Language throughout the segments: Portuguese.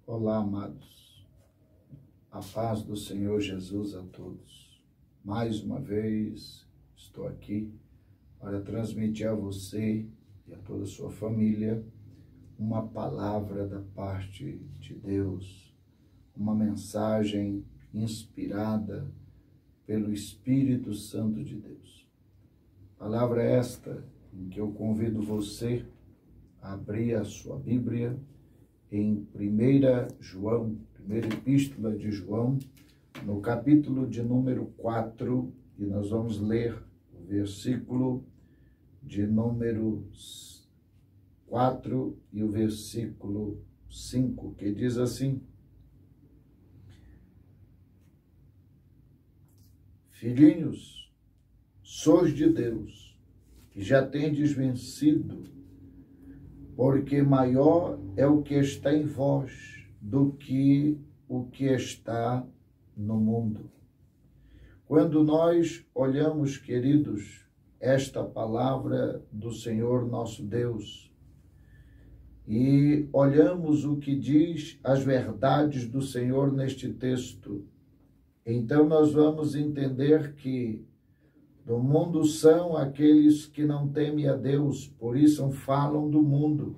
Olá, amados. A paz do Senhor Jesus a todos. Mais uma vez estou aqui para transmitir a você e a toda a sua família uma palavra da parte de Deus, uma mensagem inspirada pelo Espírito Santo de Deus. Palavra esta em que eu convido você a abrir a sua Bíblia em 1 João, primeira epístola de João, no capítulo de número 4, e nós vamos ler o versículo de número 4 e o versículo 5, que diz assim: Filhinhos, sois de Deus, e já tendes vencido, porque maior é o que está em vós do que o que está no mundo. Quando nós olhamos, queridos, esta palavra do Senhor nosso Deus, e olhamos o que diz as verdades do Senhor neste texto, então nós vamos entender que do mundo são aqueles que não temem a Deus, por isso falam do mundo,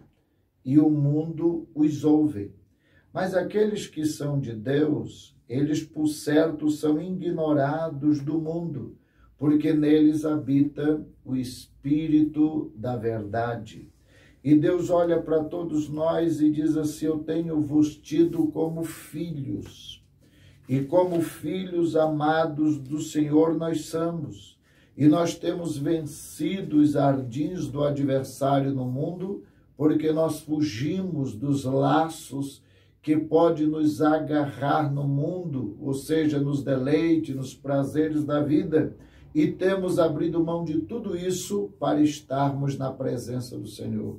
e o mundo os ouve. Mas aqueles que são de Deus, eles por certo são ignorados do mundo, porque neles habita o Espírito da verdade. E Deus olha para todos nós e diz assim: eu tenho-vos tido como filhos, e como filhos amados do Senhor nós somos. E nós temos vencido os ardins do adversário no mundo, porque nós fugimos dos laços que pode nos agarrar no mundo, ou seja, nos deleites, nos prazeres da vida, e temos abrido mão de tudo isso para estarmos na presença do Senhor.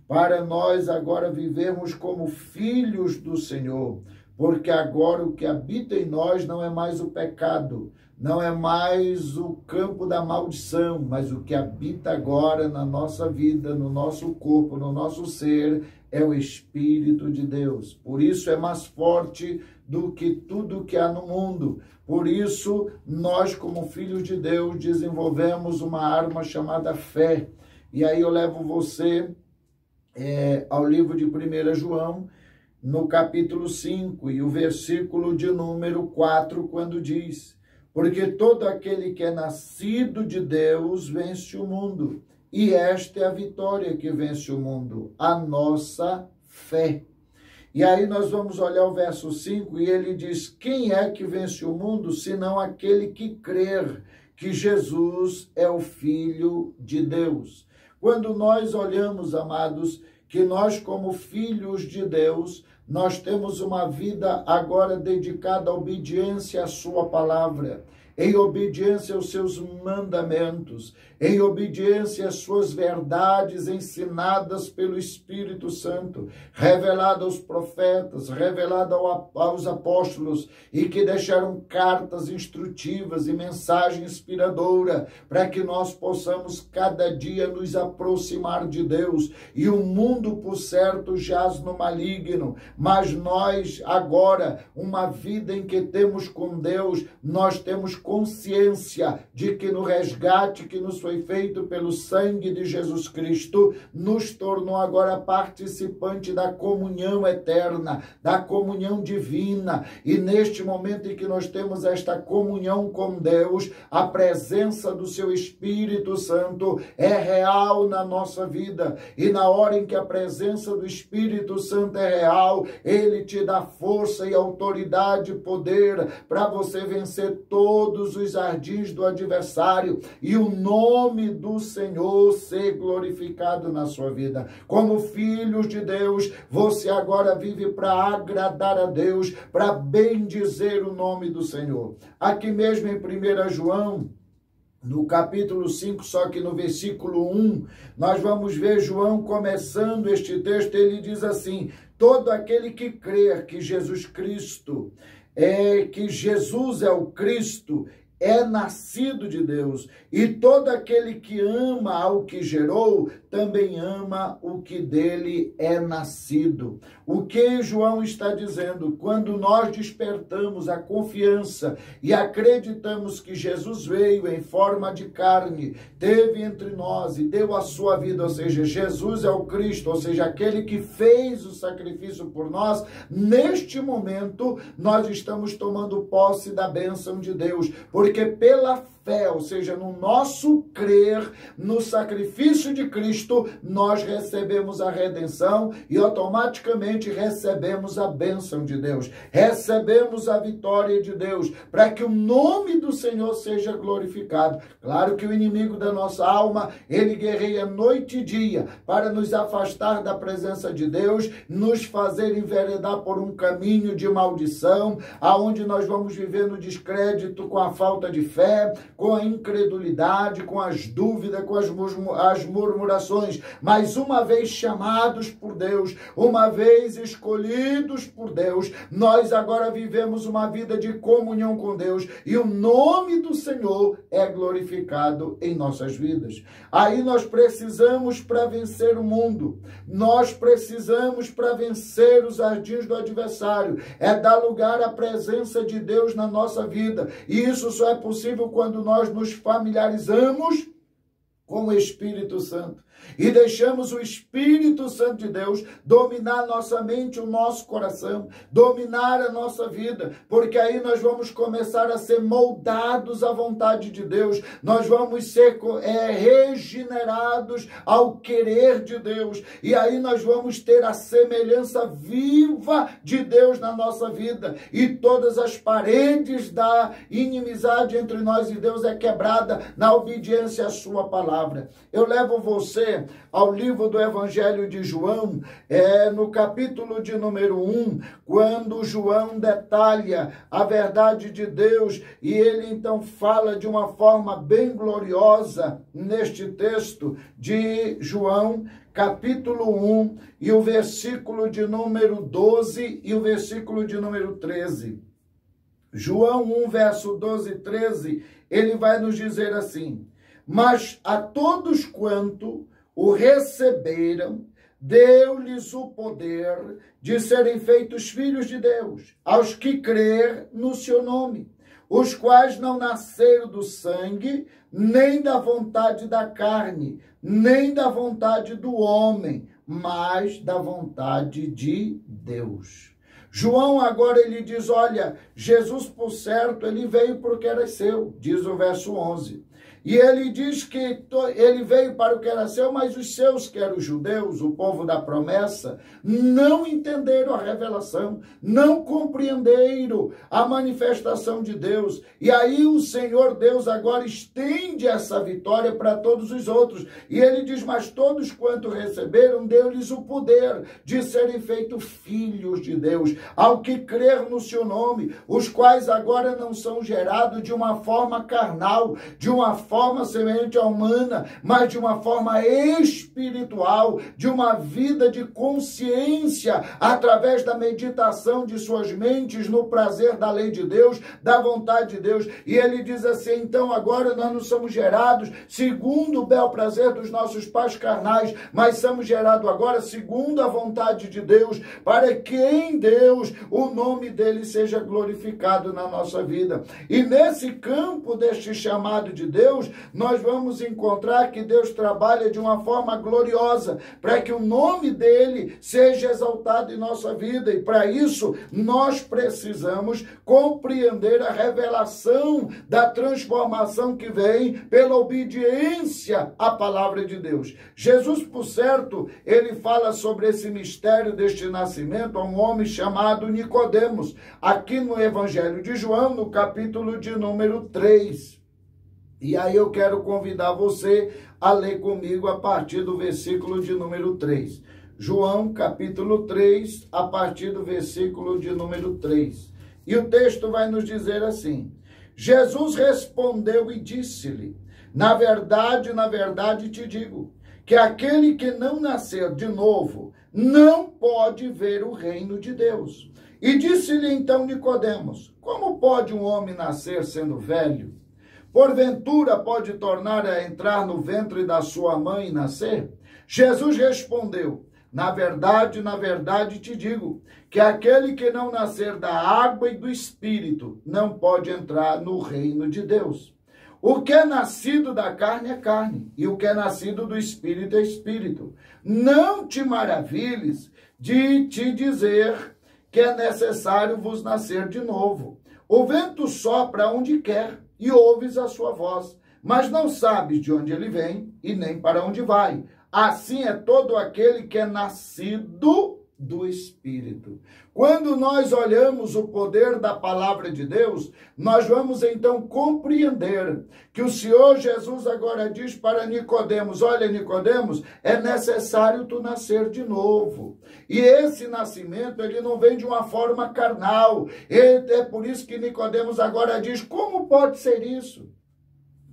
Para nós agora vivermos como filhos do Senhor, porque agora o que habita em nós não é mais o pecado, não é mais o campo da maldição, mas o que habita agora na nossa vida, no nosso corpo, no nosso ser, é o Espírito de Deus. Por isso é mais forte do que tudo que há no mundo. Por isso, nós, como filhos de Deus, desenvolvemos uma arma chamada fé. E aí eu levo você ao livro de 1 João, no capítulo 5, e o versículo de número 4, quando diz: porque todo aquele que é nascido de Deus vence o mundo, e esta é a vitória que vence o mundo, a nossa fé. E aí nós vamos olhar o verso 5, e ele diz: quem é que vence o mundo, senão aquele que crer que Jesus é o Filho de Deus? Quando nós olhamos, amados, que nós como filhos de Deus, nós temos uma vida agora dedicada à obediência à sua palavra, em obediência aos seus mandamentos, em obediência às suas verdades ensinadas pelo Espírito Santo, revelada aos profetas, revelada aos apóstolos, e que deixaram cartas instrutivas e mensagem inspiradora para que nós possamos cada dia nos aproximar de Deus. E o mundo, por certo, jaz no maligno, mas nós agora, uma vida em que temos com Deus, nós temos consciência de que no resgate que nos foi feito pelo sangue de Jesus Cristo, nos tornou agora participante da comunhão eterna, da comunhão divina. E neste momento em que nós temos esta comunhão com Deus, a presença do seu Espírito Santo é real na nossa vida. E na hora em que a presença do Espírito Santo é real, ele te dá força e autoridade e poder para você vencer todos os ardins do adversário e o nome do Senhor ser glorificado na sua vida. Como filhos de Deus, você agora vive para agradar a Deus, para bendizer o nome do Senhor. Aqui mesmo em 1 João, no capítulo 5, só que no versículo 1, nós vamos ver João começando este texto. Ele diz assim: todo aquele que crer que Jesus Cristo que Jesus é o Cristo, é nascido de Deus, e todo aquele que ama ao que gerou, também ama o que dele é nascido. O que João está dizendo? Quando nós despertamos a confiança e acreditamos que Jesus veio em forma de carne, teve entre nós e deu a sua vida, ou seja, Jesus é o Cristo, ou seja, aquele que fez o sacrifício por nós, neste momento nós estamos tomando posse da bênção de Deus, porque pela fé, ou seja, no nosso crer no sacrifício de Cristo, nós recebemos a redenção e automaticamente recebemos a bênção de Deus, recebemos a vitória de Deus, para que o nome do Senhor seja glorificado. Claro que o inimigo da nossa alma, ele guerreia noite e dia para nos afastar da presença de Deus, nos fazer enveredar por um caminho de maldição, aonde nós vamos viver no descrédito, com a falta de fé, com a incredulidade, com as dúvidas, com as murmurações. Mas uma vez chamados por Deus, uma vez escolhidos por Deus, nós agora vivemos uma vida de comunhão com Deus e o nome do Senhor é glorificado em nossas vidas. Aí nós precisamos para vencer o mundo, nós precisamos para vencer os ardis do adversário, é dar lugar à presença de Deus na nossa vida, e isso só é possível quando nós nos familiarizamos com o Espírito Santo e deixamos o Espírito Santo de Deus dominar nossa mente, o nosso coração, dominar a nossa vida, porque aí nós vamos começar a ser moldados à vontade de Deus, nós vamos ser regenerados ao querer de Deus, e aí nós vamos ter a semelhança viva de Deus na nossa vida, e todas as paredes da inimizade entre nós e Deus é quebrada na obediência à sua palavra. Eu levo você ao livro do Evangelho de João, no capítulo de número 1, quando João detalha a verdade de Deus, e ele então fala de uma forma bem gloriosa neste texto de João, capítulo 1, e o versículo de número 12 e o versículo de número 13. João 1, verso 12 e 13, ele vai nos dizer assim: mas a todos quanto o receberam, deu-lhes o poder de serem feitos filhos de Deus, aos que crer no seu nome, os quais não nasceram do sangue, nem da vontade da carne, nem da vontade do homem, mas da vontade de Deus. João agora ele diz, olha, Jesus, por certo, ele veio porque era seu, diz o verso 11. E ele diz que ele veio para o que era seu, mas os seus, que eram os judeus, o povo da promessa, não entenderam a revelação, não compreenderam a manifestação de Deus. E aí o Senhor Deus agora estende essa vitória para todos os outros. E ele diz, mas todos quanto receberam, deu-lhes o poder de serem feitos filhos de Deus, ao que crer no seu nome, os quais agora não são gerados de uma forma carnal, de uma forma semelhante à humana, mas de uma forma espiritual, de uma vida de consciência, através da meditação de suas mentes no prazer da lei de Deus, da vontade de Deus. E ele diz assim, então agora nós não somos gerados segundo o bel prazer dos nossos pais carnais, mas somos gerados agora segundo a vontade de Deus, para que em Deus o nome dele seja glorificado na nossa vida. E nesse campo deste chamado de Deus, nós vamos encontrar que Deus trabalha de uma forma gloriosa, para que o nome dele seja exaltado em nossa vida, e para isso nós precisamos compreender a revelação da transformação que vem pela obediência à palavra de Deus. Jesus, por certo, ele fala sobre esse mistério deste nascimento a um homem chamado Nicodemos, aqui no Evangelho de João, no capítulo de número 3. E aí eu quero convidar você a ler comigo a partir do versículo de número 3. João, capítulo 3, a partir do versículo de número 3. E o texto vai nos dizer assim: Jesus respondeu e disse-lhe, na verdade te digo, que aquele que não nascer de novo não pode ver o reino de Deus. E disse-lhe então Nicodemos, como pode um homem nascer sendo velho? Porventura pode tornar a entrar no ventre da sua mãe e nascer? Jesus respondeu: na verdade te digo, que aquele que não nascer da água e do Espírito não pode entrar no reino de Deus. O que é nascido da carne é carne, e o que é nascido do Espírito é Espírito. Não te maravilhes de te dizer que é necessário vos nascer de novo. O vento sopra onde quer, e ouves a sua voz, mas não sabes de onde ele vem e nem para onde vai. Assim é todo aquele que é nascido do Espírito. Quando nós olhamos o poder da palavra de Deus, nós vamos então compreender que o Senhor Jesus agora diz para Nicodemos: olha, Nicodemos, é necessário tu nascer de novo. E esse nascimento, ele não vem de uma forma carnal. É por isso que Nicodemos agora diz: como pode ser isso?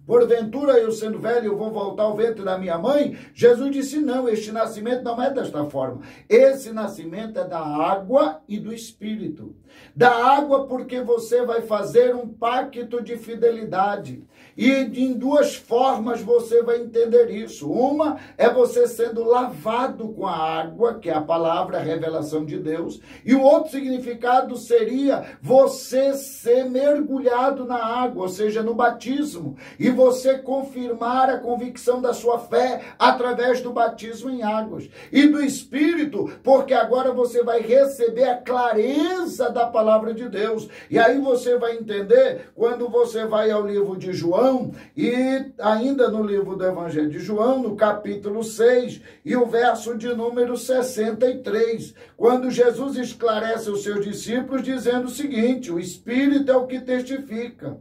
Porventura, eu sendo velho, eu vou voltar ao ventre da minha mãe? Jesus disse: não, este nascimento não é desta forma. Esse nascimento é da água e do Espírito. Da água, porque você vai fazer um pacto de fidelidade. E em duas formas você vai entender isso. Uma é você sendo lavado com a água, que é a palavra, a revelação de Deus. E o outro significado seria você ser mergulhado na água, ou seja, no batismo. E você confirmar a convicção da sua fé através do batismo em águas. E do Espírito, porque agora você vai receber a clareza da palavra de Deus. E aí você vai entender, quando você vai ao livro de João, e ainda no livro do Evangelho de João, no capítulo 6, e o verso de número 63, quando Jesus esclarece os seus discípulos dizendo o seguinte: o Espírito é o que testifica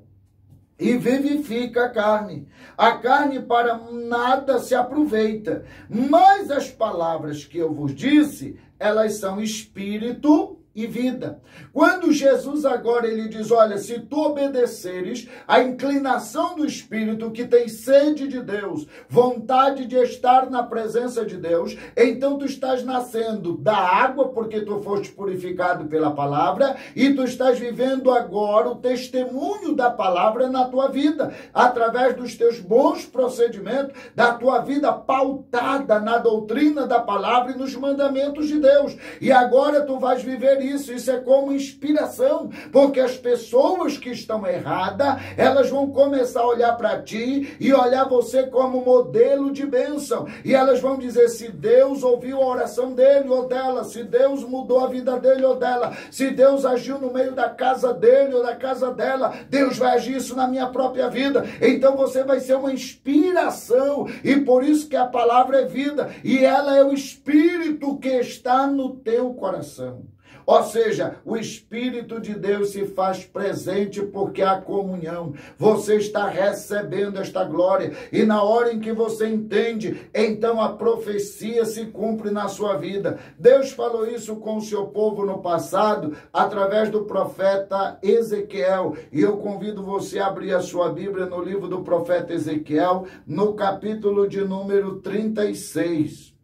e vivifica a carne. A carne para nada se aproveita, mas as palavras que eu vos disse, elas são espírito e vida. Quando Jesus agora ele diz: olha, se tu obedeceres a inclinação do Espírito, que tem sede de Deus, vontade de estar na presença de Deus, então tu estás nascendo da água, porque tu foste purificado pela palavra, e tu estás vivendo agora o testemunho da palavra na tua vida, através dos teus bons procedimentos, da tua vida pautada na doutrina da palavra e nos mandamentos de Deus. E agora tu vais viver isso é como inspiração, porque as pessoas que estão erradas, elas vão começar a olhar para ti e olhar você como modelo de bênção, e elas vão dizer: se Deus ouviu a oração dele ou dela, se Deus mudou a vida dele ou dela, se Deus agiu no meio da casa dele ou da casa dela, Deus vai agir isso na minha própria vida. Então você vai ser uma inspiração, e por isso que a palavra é vida, e ela é o Espírito que está no teu coração. Ou seja, o Espírito de Deus se faz presente porque há comunhão. Você está recebendo esta glória. E na hora em que você entende, então a profecia se cumpre na sua vida. Deus falou isso com o seu povo no passado, através do profeta Ezequiel. E eu convido você a abrir a sua Bíblia no livro do profeta Ezequiel, no capítulo de número 36.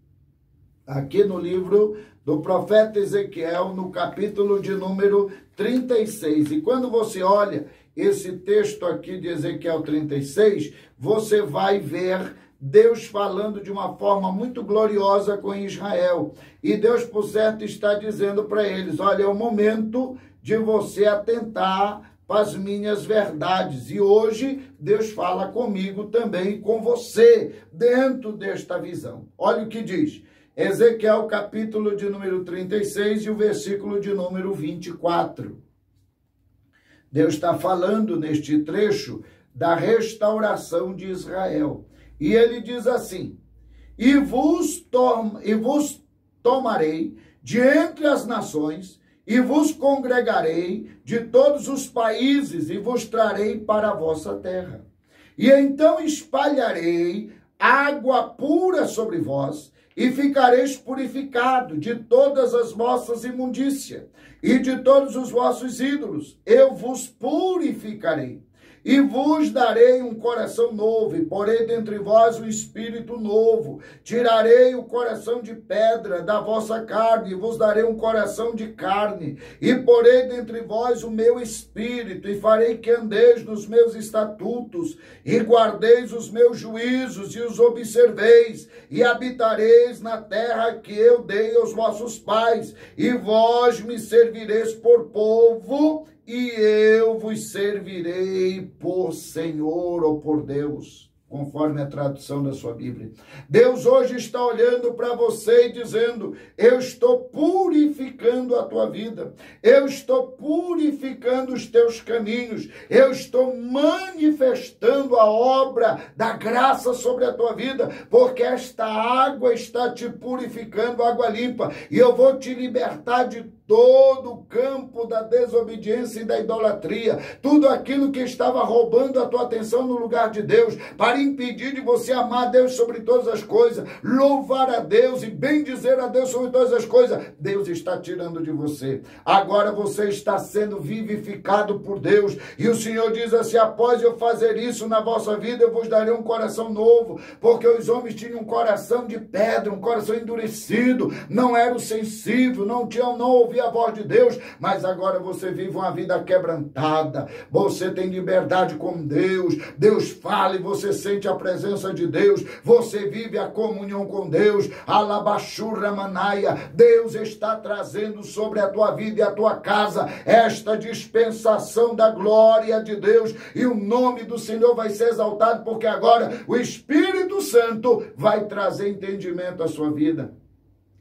Aqui no livro do profeta Ezequiel, no capítulo de número 36. E quando você olha esse texto aqui de Ezequiel 36, você vai ver Deus falando de uma forma muito gloriosa com Israel. E Deus, por certo, está dizendo para eles: olha, é o momento de você atentar para as minhas verdades. E hoje Deus fala comigo também, com você, dentro desta visão. Olha o que diz Ezequiel, capítulo de número 36 e o versículo de número 24. Deus está falando neste trecho da restauração de Israel. E ele diz assim: e vos tomarei de entre as nações, e vos congregarei de todos os países, e vos trarei para a vossa terra. E então espalharei água pura sobre vós, e ficareis purificados de todas as vossas imundícias e de todos os vossos ídolos. Eu vos purificarei. E vos darei um coração novo, e porei dentre vós um espírito novo. Tirarei o coração de pedra da vossa carne, e vos darei um coração de carne. E porei dentre vós o meu espírito, e farei que andeis nos meus estatutos, e guardeis os meus juízos, e os observeis, e habitareis na terra que eu dei aos vossos pais, e vós me servireis por povo, e eu vos servirei por Senhor ou por Deus, conforme a tradução da sua Bíblia. Deus hoje está olhando para você e dizendo: eu estou purificando a tua vida, eu estou purificando os teus caminhos, eu estou manifestando a obra da graça sobre a tua vida, porque esta água está te purificando, água limpa, e eu vou te libertar de todo o campo da desobediência e da idolatria, tudo aquilo que estava roubando a tua atenção no lugar de Deus, para impedir de você amar Deus sobre todas as coisas, louvar a Deus e bendizer a Deus sobre todas as coisas. Deus está tirando de você. Agora você está sendo vivificado por Deus, e o Senhor diz assim: após eu fazer isso na vossa vida, eu vos darei um coração novo, porque os homens tinham um coração de pedra, um coração endurecido, não eram sensíveis, não ouviam a voz de Deus, mas agora você vive uma vida quebrantada, você tem liberdade com Deus, Deus fala e você sente a presença de Deus, você vive a comunhão com Deus, alabachurra manaia. Deus está trazendo sobre a tua vida e a tua casa esta dispensação da glória de Deus, e o nome do Senhor vai ser exaltado, porque agora o Espírito Santo vai trazer entendimento à sua vida.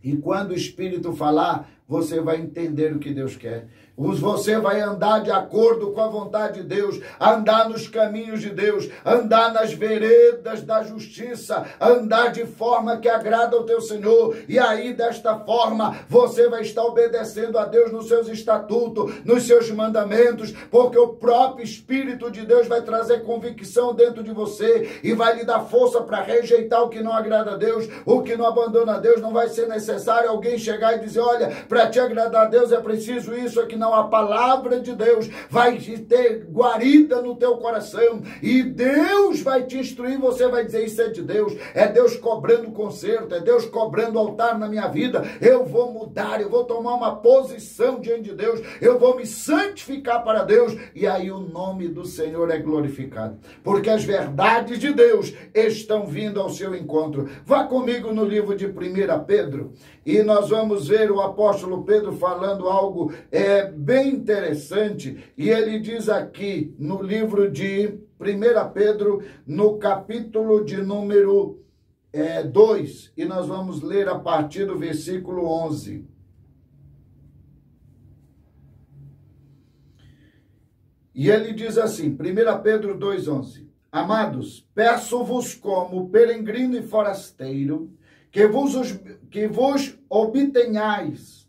E quando o Espírito falar, você vai entender o que Deus quer. Você vai andar de acordo com a vontade de Deus, andar nos caminhos de Deus, andar nas veredas da justiça, andar de forma que agrada ao teu Senhor. E aí, desta forma, você vai estar obedecendo a Deus nos seus estatutos, nos seus mandamentos, porque o próprio Espírito de Deus vai trazer convicção dentro de você e vai lhe dar força para rejeitar o que não agrada a Deus, o que não abandona a Deus. Não vai ser necessário alguém chegar e dizer: olha, para te agradar a Deus é preciso isso aqui. Não, a palavra de Deus vai ter guarida no teu coração, e Deus vai te instruir. Você vai dizer: isso é de Deus, é Deus cobrando conserto, é Deus cobrando altar na minha vida. Eu vou mudar, eu vou tomar uma posição diante de Deus, eu vou me santificar para Deus, e aí o nome do Senhor é glorificado, porque as verdades de Deus estão vindo ao seu encontro. Vá comigo no livro de 1 Pedro, e nós vamos ver o apóstolo Pedro falando algo bem interessante, e ele diz aqui no livro de 1 Pedro, no capítulo de número 2, e nós vamos ler a partir do versículo 11. E ele diz assim, 1 Pedro 2,11: Amados, peço-vos como peregrino e forasteiro, que vos obtenhais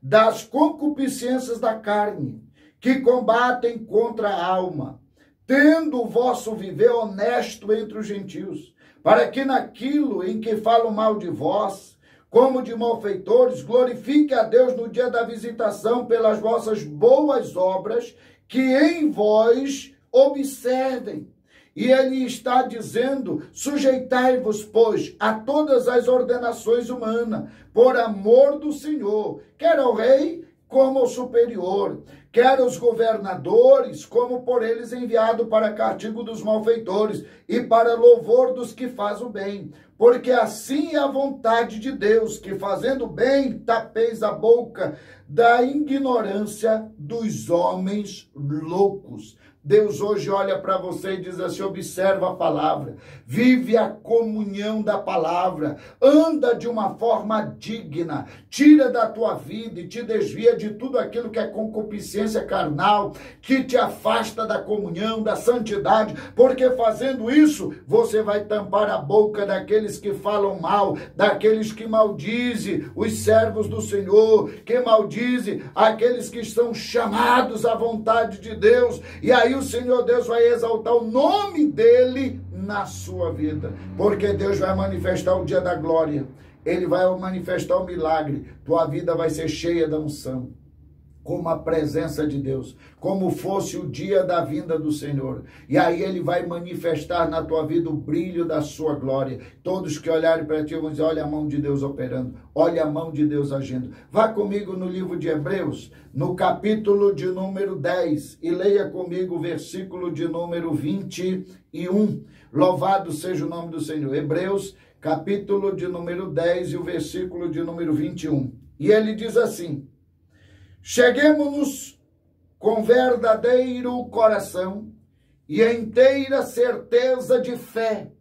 das concupiscências da carne, que combatem contra a alma, tendo o vosso viver honesto entre os gentios, para que naquilo em que falam mal de vós, como de malfeitores, glorifique a Deus no dia da visitação pelas vossas boas obras, que em vós observem. E ele está dizendo: sujeitai-vos, pois, a todas as ordenações humanas, por amor do Senhor, quer ao rei como ao superior, quer os governadores, como por eles enviado para castigo dos malfeitores e para louvor dos que fazem o bem. Porque assim é a vontade de Deus, que fazendo bem tapeis a boca da ignorância dos homens loucos. Deus hoje olha para você e diz assim: observa a palavra, vive a comunhão da palavra, anda de uma forma digna, tira da tua vida e te desvia de tudo aquilo que é concupiscência carnal, que te afasta da comunhão, da santidade, porque fazendo isso, você vai tampar a boca daqueles que falam mal, daqueles que maldizem os servos do Senhor, que maldizem aqueles que estão chamados à vontade de Deus, e aí o Senhor Deus vai exaltar o nome dele na sua vida, porque Deus vai manifestar o dia da glória, ele vai manifestar o milagre, tua vida vai ser cheia da unção. como a presença de Deus, como fosse o dia da vinda do Senhor. E aí ele vai manifestar na tua vida o brilho da sua glória. Todos que olharem para ti vão dizer, olha a mão de Deus operando, olha a mão de Deus agindo. Vá comigo no livro de Hebreus, no capítulo de número 10, e leia comigo o versículo de número 21. Louvado seja o nome do Senhor. Hebreus, capítulo de número 10 e o versículo de número 21. E ele diz assim: cheguemos-nos com verdadeiro coração e inteira certeza de fé,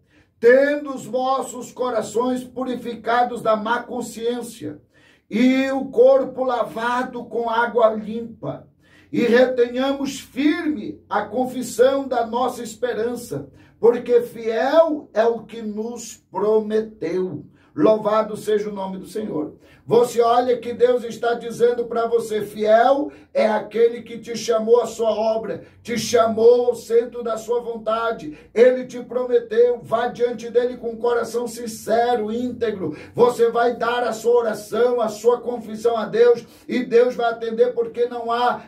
tendo os vossos corações purificados da má consciência e o corpo lavado com água limpa, e retenhamos firme a confissão da nossa esperança, porque fiel é o que nos prometeu. Louvado seja o nome do Senhor. Você olha que Deus está dizendo para você, fiel é aquele que te chamou à sua obra, te chamou ao centro da sua vontade. Ele te prometeu, vá diante dele com um coração sincero, íntegro. Você vai dar a sua oração, a sua confissão a Deus, e Deus vai atender, porque não há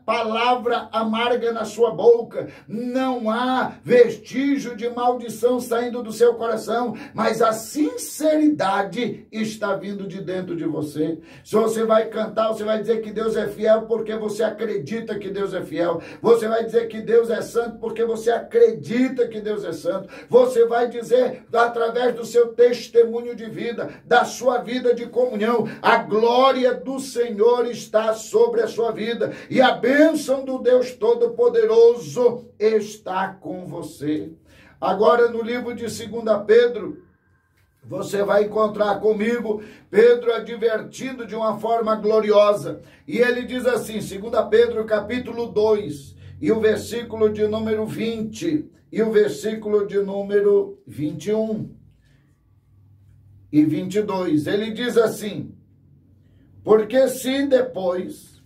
palavra amarga na sua boca, não há vestígio de maldição saindo do seu coração, mas a sinceridade está vindo de dentro de você. Se você vai cantar, você vai dizer que Deus é fiel porque você acredita que Deus é fiel. Você vai dizer que Deus é santo porque você acredita que Deus é santo. Você vai dizer, através do seu testemunho de vida, da sua vida de comunhão, a glória do Senhor está sobre a sua vida e a bênção do Deus Todo-Poderoso está com você. Agora, no livro de 2 Pedro, você vai encontrar comigo Pedro advertindo de uma forma gloriosa. E ele diz assim, 2 Pedro capítulo 2, e o versículo de número 20, e o versículo de número 21 e 22. Ele diz assim: porque se depois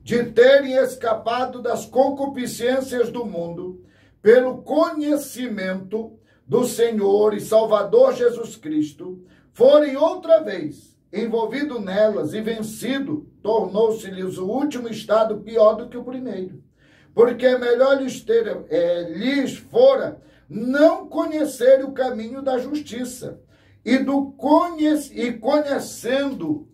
de terem escapado das concupiscências do mundo, pelo conhecimento do Senhor e Salvador Jesus Cristo, forem outra vez envolvidos nelas e vencido, tornou-se-lhes o último estado pior do que o primeiro. Porque melhor lhes fora não conhecer o caminho da justiça, e conhecendo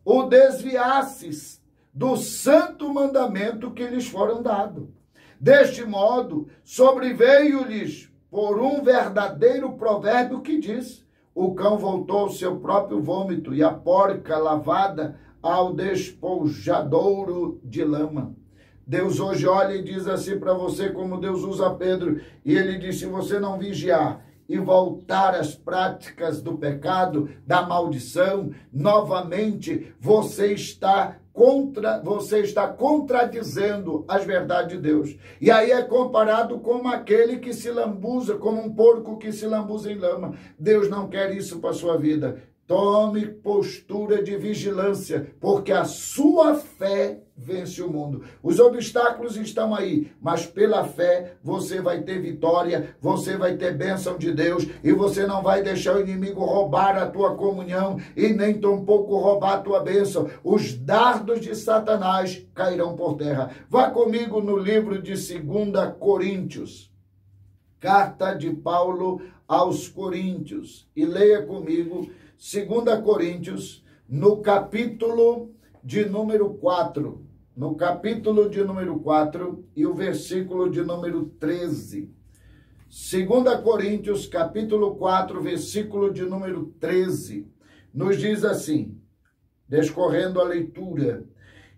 o desviasses do santo mandamento que lhes foram dado. Deste modo, sobreveio-lhes por um verdadeiro provérbio que diz: o cão voltou ao seu próprio vômito, e a porca lavada ao despojadouro de lama. Deus hoje olha e diz assim para você, como Deus usa Pedro, e ele diz: se você não vigiar e voltar às práticas do pecado, da maldição, novamente você está contradizendo as verdades de Deus. E aí é comparado como aquele que se lambuza, como um porco que se lambuza em lama. Deus não quer isso para a sua vida. Tome postura de vigilância, porque a sua fé vence o mundo. Os obstáculos estão aí, mas pela fé você vai ter vitória, você vai ter bênção de Deus, e você não vai deixar o inimigo roubar a tua comunhão e nem tampouco roubar a tua bênção. Os dardos de Satanás cairão por terra. Vá comigo no livro de 2 Coríntios, carta de Paulo aos Coríntios, e leia comigo 2 Coríntios, no capítulo de número 4. No capítulo de número 4 e o versículo de número 13. 2 Coríntios, capítulo 4, versículo de número 13. Nos diz assim, descorrendo a leitura: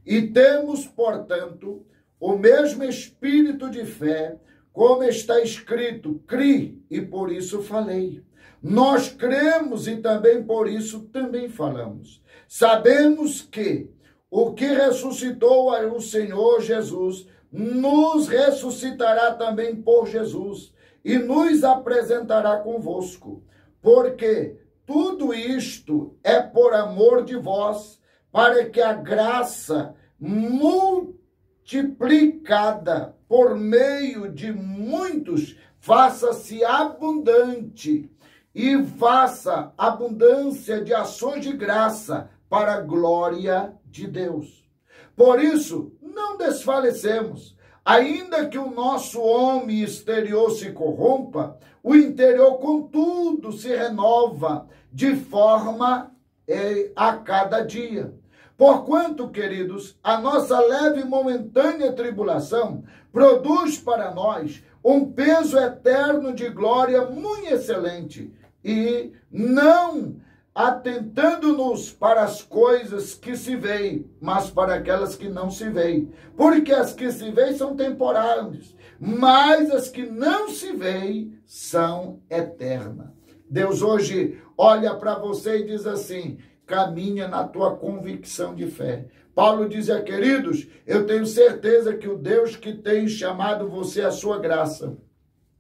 e temos, portanto, o mesmo espírito de fé, como está escrito, cri, e por isso falei. Nós cremos e também por isso também falamos. Sabemos que o que ressuscitou o Senhor Jesus nos ressuscitará também por Jesus e nos apresentará convosco. Porque tudo isto é por amor de vós, para que a graça multiplicada por meio de muitos faça-se abundante, e faça abundância de ações de graça para a glória de Deus. Por isso, não desfalecemos. Ainda que o nosso homem exterior se corrompa, o interior, contudo, se renova de forma a cada dia. Porquanto, queridos, a nossa leve e momentânea tribulação produz para nós um peso eterno de glória muito excelente, e não atentando-nos para as coisas que se veem, mas para aquelas que não se veem. Porque as que se veem são temporárias, mas as que não se veem são eternas. Deus hoje olha para você e diz assim: caminha na tua convicção de fé. Paulo dizia: queridos, eu tenho certeza que o Deus que tem chamado você à sua graça,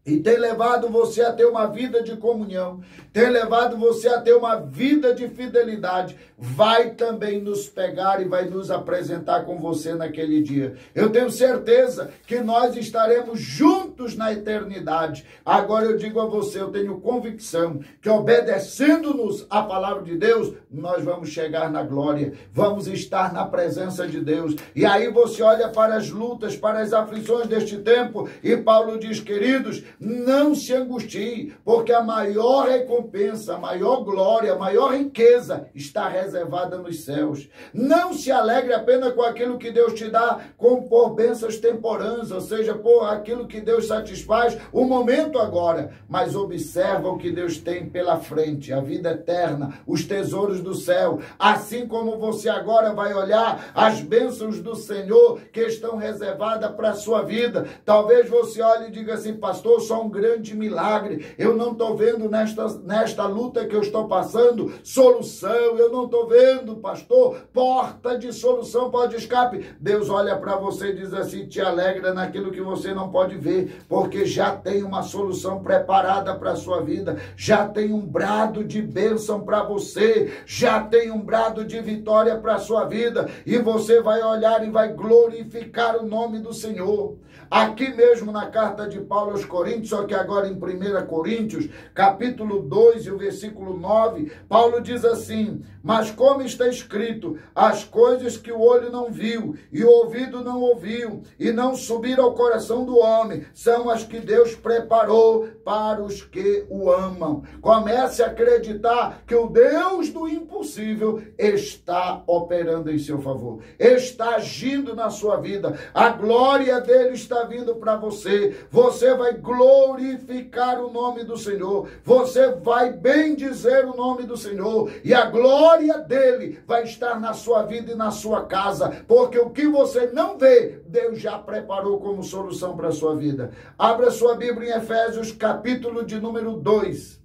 e tem levado você a ter uma vida de comunhão, tem levado você a ter uma vida de fidelidade, vai também nos pegar e vai nos apresentar com você naquele dia. Eu tenho certeza que nós estaremos juntos na eternidade. Agora eu digo a você, eu tenho convicção que obedecendo-nos à palavra de Deus, nós vamos chegar na glória, vamos estar na presença de Deus. E aí você olha para as lutas, para as aflições deste tempo, e Paulo diz: queridos, não se angustie, porque a maior recompensa, a maior glória, a maior riqueza está reservada nos céus. Não se alegre apenas com aquilo que Deus te dá, por bênçãos temporâneas, ou seja, por aquilo que Deus satisfaz o momento agora, mas observa o que Deus tem pela frente, a vida eterna, os tesouros do céu, assim como você agora vai olhar as bênçãos do Senhor que estão reservadas para a sua vida. Talvez você olhe e diga assim: pastor, só um grande milagre, eu não estou vendo nesta luta que eu estou passando solução, eu não estou vendo, pastor, porta de solução, porta de escape. Deus olha para você e diz assim: te alegra naquilo que você não pode ver, porque já tem uma solução preparada para a sua vida, já tem um brado de bênção para você, já tem um brado de vitória para a sua vida, e você vai olhar e vai glorificar o nome do Senhor. Aqui mesmo na carta de Paulo aos Coríntios, só que agora em 1 Coríntios, capítulo 2 e o versículo 9, Paulo diz assim: mas como está escrito, as coisas que o olho não viu, e o ouvido não ouviu, e não subiram ao coração do homem, são as que Deus preparou para os que o amam. Comece a acreditar que o Deus do impossível está operando em seu favor, está agindo na sua vida, a glória dele está vindo para você, você vai glorificar o nome do Senhor, você vai bendizer o nome do Senhor, e a glória dele vai estar na sua vida e na sua casa, porque o que você não vê, Deus já preparou como solução para a sua vida. Abra sua Bíblia em Efésios, capítulo de número 2.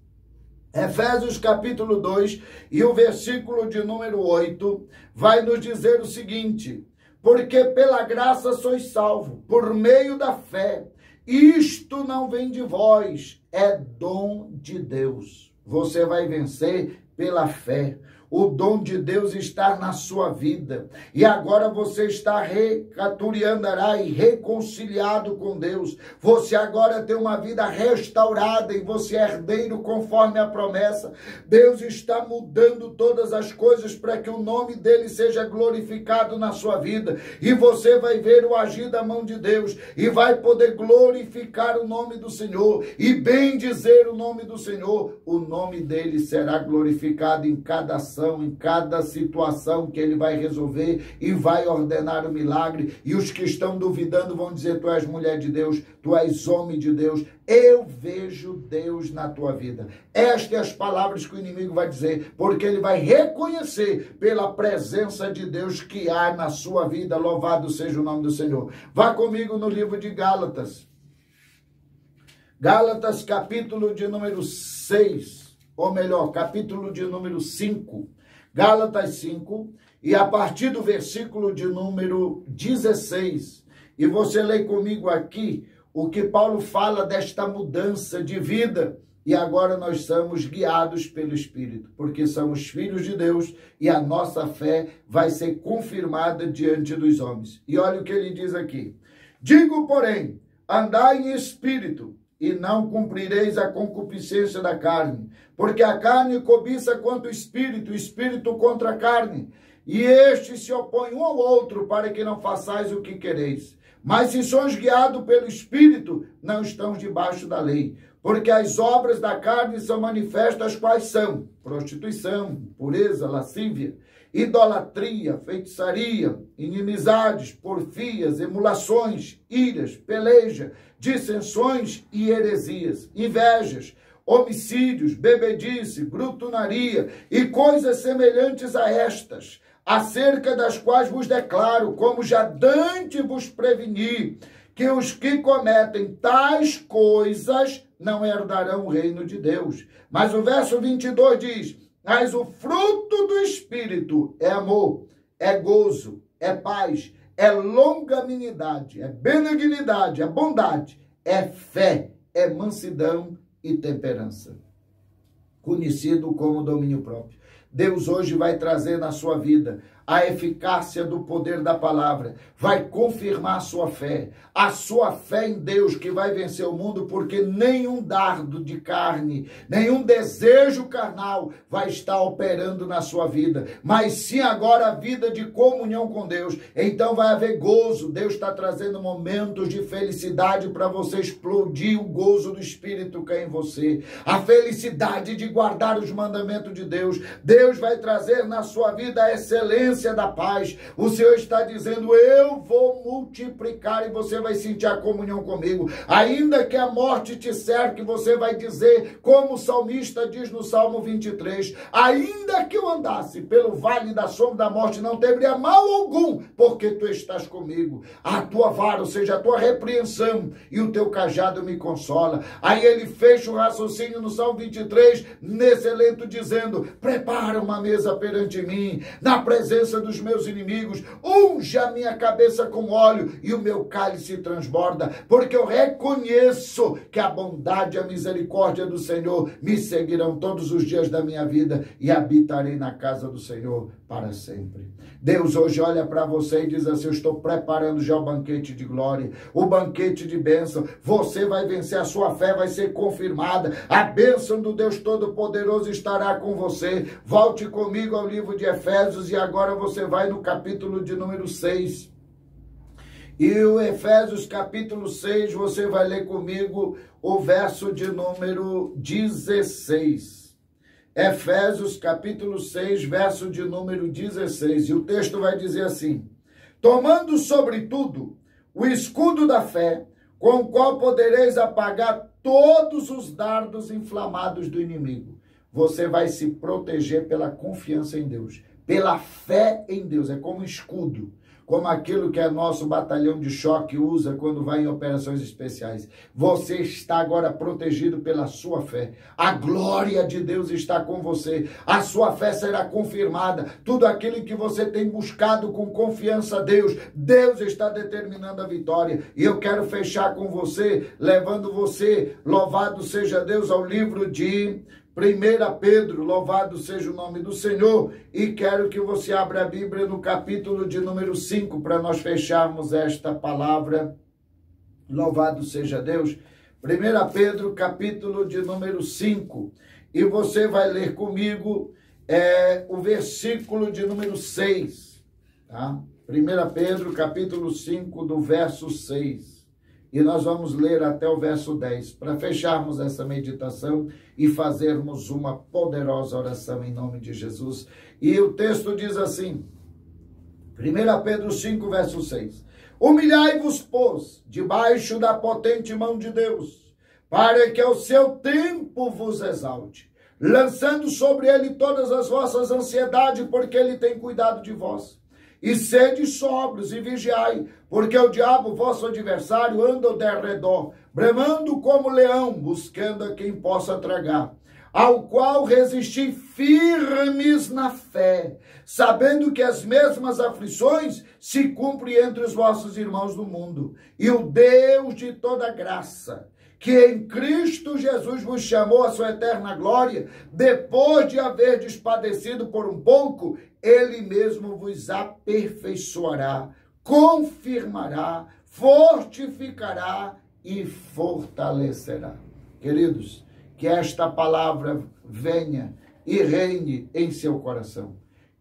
Efésios capítulo 2 e o versículo de número 8 vai nos dizer o seguinte: porque pela graça sois salvos, por meio da fé. Isto não vem de vós, é dom de Deus. Você vai vencer pela fé. O dom de Deus está na sua vida. E agora você está recaturiandará e reconciliado com Deus. Você agora tem uma vida restaurada e você é herdeiro conforme a promessa. Deus está mudando todas as coisas para que o nome dele seja glorificado na sua vida. E você vai ver o agir da mão de Deus e vai poder glorificar o nome do Senhor e bendizer o nome do Senhor. O nome dele será glorificado em cada ação, em cada situação que ele vai resolver e vai ordenar o milagre. E os que estão duvidando vão dizer: tu és mulher de Deus, tu és homem de Deus, eu vejo Deus na tua vida. Estas são as palavras que o inimigo vai dizer, porque ele vai reconhecer pela presença de Deus que há na sua vida. Louvado seja o nome do Senhor. Vá comigo no livro de Gálatas. Gálatas, capítulo de número 6. Ou melhor, capítulo de número 5, Gálatas 5, e a partir do versículo de número 16. E você lê comigo aqui o que Paulo fala desta mudança de vida. E agora nós somos guiados pelo Espírito, porque somos filhos de Deus e a nossa fé vai ser confirmada diante dos homens. E olha o que ele diz aqui: digo, porém, andai em espírito, e não cumprireis a concupiscência da carne, porque a carne cobiça contra o espírito contra a carne, e estes se opõem um ao outro para que não façais o que quereis. Mas se sois guiados pelo Espírito, não estão debaixo da lei. Porque as obras da carne são manifestas quais são: prostituição, impureza, lascívia, idolatria, feitiçaria, inimizades, porfias, emulações, iras, peleja, dissensões e heresias, invejas, homicídios, bebedice, grutunaria e coisas semelhantes a estas, acerca das quais vos declaro, como já dante vos preveni, que os que cometem tais coisas não herdarão o reino de Deus. Mas o verso 22 diz: mas o fruto do Espírito é amor, é gozo, é paz, é longanimidade, é benignidade, é bondade, é fé, é mansidão e temperança, conhecido como domínio próprio. Deus hoje vai trazer na sua vida a eficácia do poder da palavra, vai confirmar a sua fé em Deus, que vai vencer o mundo, porque nenhum dardo de carne, nenhum desejo carnal vai estar operando na sua vida, mas sim agora a vida de comunhão com Deus. Então vai haver gozo. Deus está trazendo momentos de felicidade para você explodir o gozo do Espírito que é em você, a felicidade de guardar os mandamentos de Deus. Deus vai trazer na sua vida a excelência da paz. O Senhor está dizendo: eu vou multiplicar, e você vai sentir a comunhão comigo. Ainda que a morte te cerque, você vai dizer, como o salmista diz no Salmo 23, ainda que eu andasse pelo vale da sombra da morte, não temeria mal algum, porque tu estás comigo. A tua vara, ou seja, a tua repreensão e o teu cajado me consola. Aí ele fecha o raciocínio no Salmo 23, nesse lento, dizendo: prepara uma mesa perante mim, na presença dos meus inimigos, unja a minha cabeça com óleo e o meu cálice transborda, porque eu reconheço que a bondade e a misericórdia do Senhor me seguirão todos os dias da minha vida, e habitarei na casa do Senhor para sempre. Deus hoje olha para você e diz assim: eu estou preparando já o banquete de glória, o banquete de bênção. Você vai vencer, a sua fé vai ser confirmada, a bênção do Deus Todo-Poderoso estará com você. Volte comigo ao livro de Efésios, e agora você vai no capítulo de número 6. E o Efésios capítulo 6, você vai ler comigo o verso de número 16. Efésios capítulo 6, verso de número 16. E o texto vai dizer assim: tomando sobretudo o escudo da fé, com o qual podereis apagar todos os dardos inflamados do inimigo. Você vai se proteger pela confiança em Deus, pela fé em Deus. É como escudo, como aquilo que é nosso batalhão de choque usa quando vai em operações especiais. Você está agora protegido pela sua fé. A glória de Deus está com você. A sua fé será confirmada. Tudo aquilo que você tem buscado com confiança a Deus, Deus está determinando a vitória. E eu quero fechar com você, levando você, louvado seja Deus, ao livro de 1 Pedro, louvado seja o nome do Senhor, e quero que você abra a Bíblia no capítulo de número 5, para nós fecharmos esta palavra. Louvado seja Deus. 1 Pedro, capítulo de número 5, e você vai ler comigo o versículo de número 6, tá? 1 Pedro, capítulo 5, do verso 6. E nós vamos ler até o verso 10, para fecharmos essa meditação e fazermos uma poderosa oração em nome de Jesus. E o texto diz assim, 1 Pedro 5, verso 6. Humilhai-vos, pois, debaixo da potente mão de Deus, para que ao seu tempo vos exalte, lançando sobre ele todas as vossas ansiedades, porque ele tem cuidado de vós. E sede sóbrios e vigiai, porque o diabo, vosso adversário, anda ao derredor, bramando como leão, buscando a quem possa tragar, ao qual resisti firmes na fé, sabendo que as mesmas aflições se cumprem entre os vossos irmãos do mundo. E o Deus de toda graça, que em Cristo Jesus vos chamou à sua eterna glória, depois de haverdes padecido por um pouco, ele mesmo vos aperfeiçoará, confirmará, fortificará e fortalecerá. Queridos, que esta palavra venha e reine em seu coração.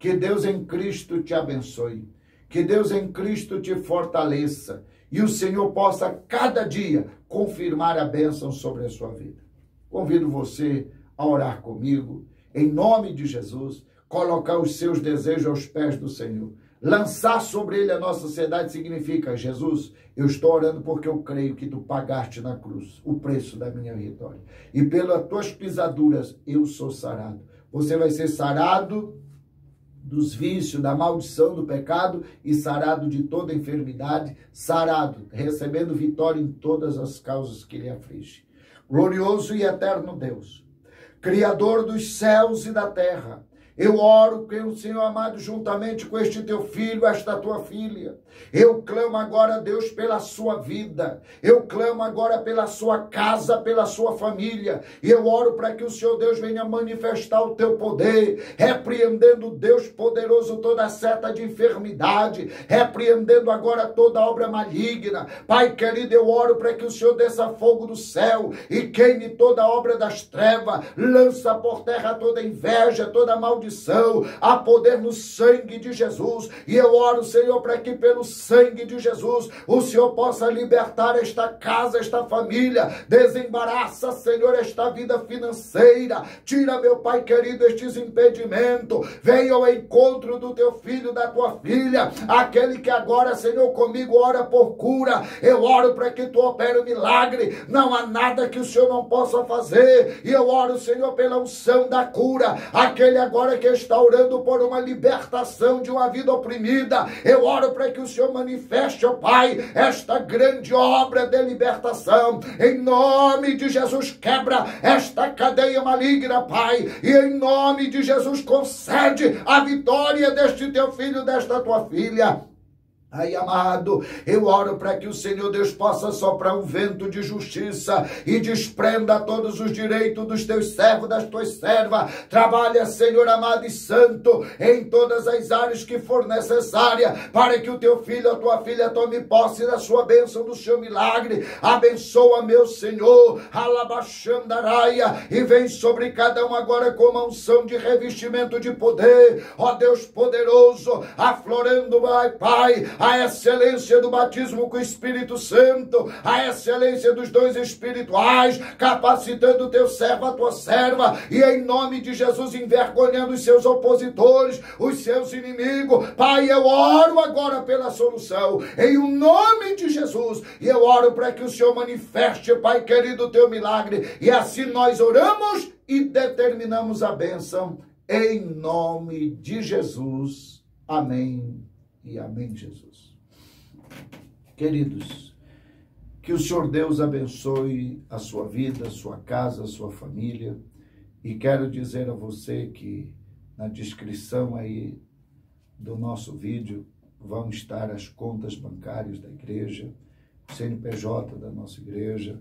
Que Deus em Cristo te abençoe. Que Deus em Cristo te fortaleça. E o Senhor possa, cada dia, confirmar a bênção sobre a sua vida. Convido você a orar comigo, em nome de Jesus, colocar os seus desejos aos pés do Senhor. Lançar sobre ele a nossa sociedade significa: Jesus, eu estou orando porque eu creio que tu pagaste na cruz o preço da minha vitória. E pelas tuas pisaduras eu sou sarado. Você vai ser sarado dos vícios, da maldição, do pecado e sarado de toda enfermidade, sarado, recebendo vitória em todas as causas que lhe afligem. Glorioso e eterno Deus, Criador dos céus e da terra, eu oro, Senhor amado, juntamente com este teu filho, esta tua filha. Eu clamo agora, Deus, pela sua vida. Eu clamo agora pela sua casa, pela sua família. E eu oro para que o Senhor Deus venha manifestar o teu poder, repreendendo, Deus poderoso, toda seta de enfermidade, repreendendo agora toda obra maligna. Pai querido, eu oro para que o Senhor desça fogo do céu e queime toda obra das trevas, lança por terra toda inveja, toda maldição. Há poder no sangue de Jesus. E eu oro, Senhor, para que pelo sangue de Jesus o Senhor possa libertar esta casa, esta família. Desembaraça, Senhor, esta vida financeira. Tira, meu Pai querido, estes impedimentos. Venha ao encontro do teu filho, da tua filha. Aquele que agora, Senhor, comigo ora por cura. Eu oro para que tu opere o milagre. Não há nada que o Senhor não possa fazer. E eu oro, Senhor, pela unção da cura. Aquele agora que está orando por uma libertação de uma vida oprimida. Eu oro para que o Senhor manifeste, ó Pai, esta grande obra de libertação. Em nome de Jesus, quebra esta cadeia maligna, Pai. E em nome de Jesus, concede a vitória deste teu filho, desta tua filha. Ai, amado, eu oro para que o Senhor Deus possa soprar um vento de justiça e desprenda todos os direitos dos teus servos, das tuas servas. Trabalha, Senhor amado e santo, em todas as áreas que for necessária, para que o teu filho, a tua filha, tome posse da sua bênção, do seu milagre. Abençoa, meu Senhor, alabaxandaraia, e vem sobre cada um agora com uma unção de revestimento de poder. Ó Deus poderoso, aflorando, Pai, a excelência do batismo com o Espírito Santo, a excelência dos dons espirituais, capacitando o teu servo, a tua serva, e em nome de Jesus envergonhando os seus opositores, os seus inimigos. Pai, eu oro agora pela solução, em o nome de Jesus, e eu oro para que o Senhor manifeste, Pai querido, o teu milagre, e assim nós oramos e determinamos a bênção, em nome de Jesus. Amém. E amém, Jesus. Queridos, que o Senhor Deus abençoe a sua vida, a sua casa, a sua família. E quero dizer a você que na descrição aí do nosso vídeo vão estar as contas bancárias da igreja, o CNPJ da nossa igreja.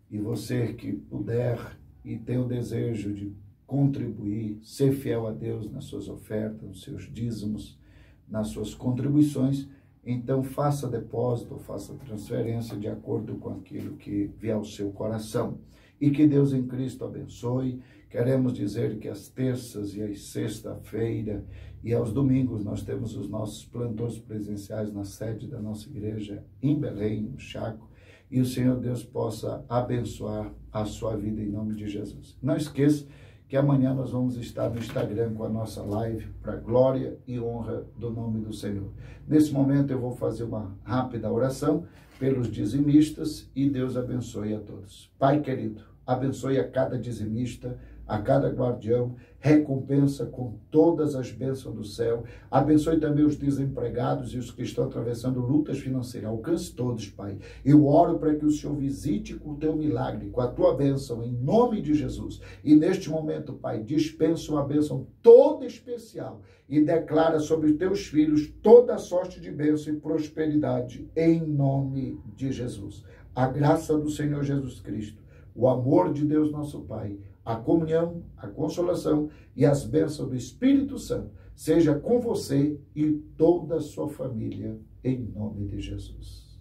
E você que puder e tem o desejo de contribuir, ser fiel a Deus nas suas ofertas, nos seus dízimos, nas suas contribuições, então faça depósito, faça transferência de acordo com aquilo que vier ao seu coração. E que Deus em Cristo abençoe. Queremos dizer que às terças e às sexta-feira e aos domingos nós temos os nossos plantões presenciais na sede da nossa igreja em Belém, no Chaco, e o Senhor Deus possa abençoar a sua vida em nome de Jesus. Não esqueça que amanhã nós vamos estar no Instagram com a nossa live para glória e honra do nome do Senhor. Nesse momento eu vou fazer uma rápida oração pelos dizimistas e Deus abençoe a todos. Pai querido, abençoe a cada dizimista, a cada guardião, recompensa com todas as bênçãos do céu. Abençoe também os desempregados e os que estão atravessando lutas financeiras. Alcance todos, Pai. Eu oro para que o Senhor visite com o teu milagre, com a tua bênção, em nome de Jesus. E neste momento, Pai, dispensa uma bênção toda especial e declara sobre os teus filhos toda a sorte de bênção e prosperidade, em nome de Jesus. A graça do Senhor Jesus Cristo, o amor de Deus nosso Pai, a comunhão, a consolação e as bênçãos do Espírito Santo seja com você e toda a sua família, em nome de Jesus.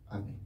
Amém.